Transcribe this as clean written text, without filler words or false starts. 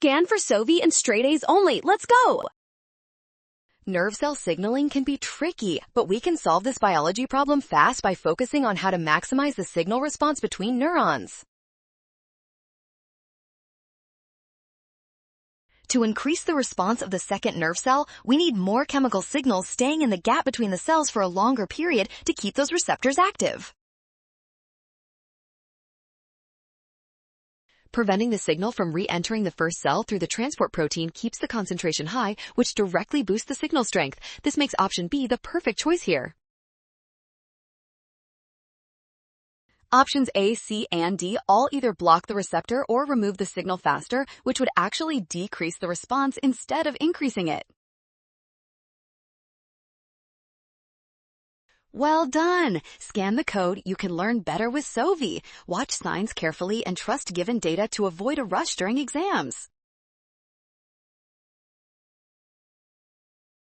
Scan for Sovi and straight A's only. Let's go! Nerve cell signaling can be tricky, but we can solve this biology problem fast by focusing on how to maximize the signal response between neurons. To increase the response of the second nerve cell, we need more chemical signals staying in the gap between the cells for a longer period to keep those receptors active. Preventing the signal from re-entering the first cell through the transport protein keeps the concentration high, which directly boosts the signal strength. This makes option B the perfect choice here. Options A, C, and D all either block the receptor or remove the signal faster, which would actually decrease the response instead of increasing it. Well done! Scan the code. You can learn better with Sovi. Watch signs carefully and trust given data to avoid a rush during exams.